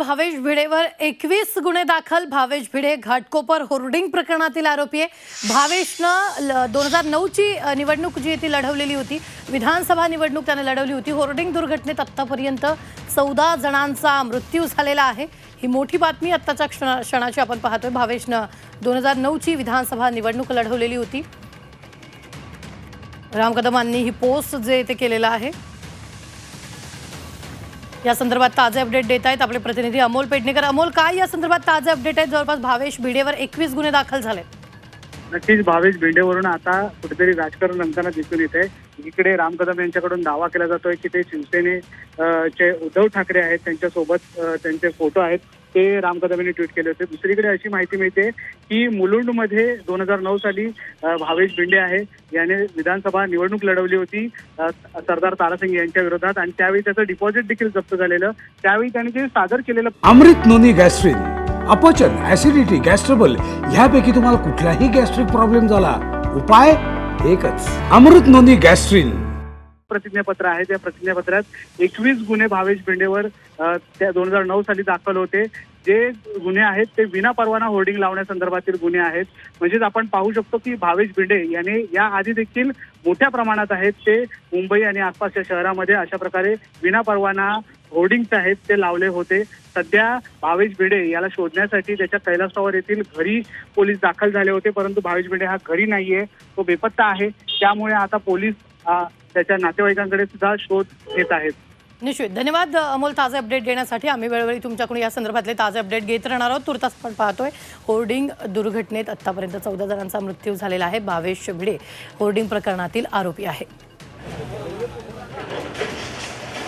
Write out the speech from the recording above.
भावेश भिडेवर 21 गुन्हे दाखल। भावेश भिडे घाटकोपर होर्डिंग प्रकरणातील आरोपी आहे। भावेशनं 2009ची निवडणूक जी ती लढवलेली होती, विधानसभा निवडणूक त्याने लढवली होती। होर्डिंग दुर्घटनेत आतापर्यंत 14 जणांचा मृत्यू झालेला आहे। ही मोठी बातमी आत्ताच्या क्षणाची आपण पाहतोय। भावेशनं 2009ची विधानसभा निवडणूक लढवलेली होती। राम कदमांनी ही पोस्ट जे ते केलेलं आहे। या संदर्भात ताजे अपडेट देत आहेत आपले प्रतिनिधी अमोल पेडणेकर। अमोल, काय या संदर्भात ताजे अपडेट आहेत? जवळपास भावेश भिडेवर 21 गुन्हे दाखल झाले। नक्कीच भावेश भिडेवरून आता कुठेतरी राजकारण रंगताना दिसून येते। इकडे राम कदम यांच्याकडून दावा केला जातोय की ते शिवसेनेचे उद्धव ठाकरे आहेत, त्यांच्यासोबत त्यांचे फोटो आहेत, ते राम कदम यांनी ट्विट केले होते। दुसरीकडे अशी माहिती मिळते की मुलुंडमध्ये 2009 साली भावेश भिडे आहे, याने विधानसभा निवडणूक लढवली होती सरदार तारासिंग यांच्या विरोधात, आणि त्यावेळी त्याचं डिपॉझिट देखील जप्त झालेलं। त्यावेळी त्यांनी जे सादर केलेलं अमृत नोनी गॅस्ट्रिन, अपचन, ऍसिडिटी, गॅस्ट्रबल ह्यापैकी तुम्हाला कुठलाही गॅस्ट्रिक प्रॉब्लेम झाला, उपाय एकच, अमृत नोनी गॅस्ट्रिन। प्रतिज्ञापत्र आहे, त्या प्रतिज्ञापत्रात 21 गुन्हे भावेश भिडेवर त्या 2009 साली दाखल होते। जे गुन्हे आहेत ते विना परवाना होर्डिंग लावण्यासंदर्भातील गुन्हे आहेत। म्हणजेच आपण पाहू शकतो की भावेश भिडे याने या आधी देखील मोठ्या प्रमाणात आहेत ते मुंबई आणि आसपासच्या शहरामध्ये अशा प्रकारे विना परवाना होर्डिंग्स आहेत ते लावले होते। सध्या भावेश भिडे याला शोधण्यासाठी त्याच्या कैलासटावर येथील घरी पोलीस दाखल झाले होते, परंतु भावेश भिडे हा घरी नाहीये, तो बेपत्ता आहे। त्यामुळे आता पोलीस त्याच्या नातेवाईकांकडे सुद्धा शोध घेत आहेत। निश्चित धन्यवाद अमोल, ताजे अपडेट देण्यासाठी। आम्ही वेळोवेळी तुमच्याकडून या संदर्भातले ताजे अपडेट घेत राहणार आहोत। तुर्तास पण पाहतोय होर्डिंग दुर्घटनेत आतापर्यंत 14 जणांचा मृत्यू झालेला आहे। भावेश भिडे होर्डिंग प्रकरणातील आरोपी आहे।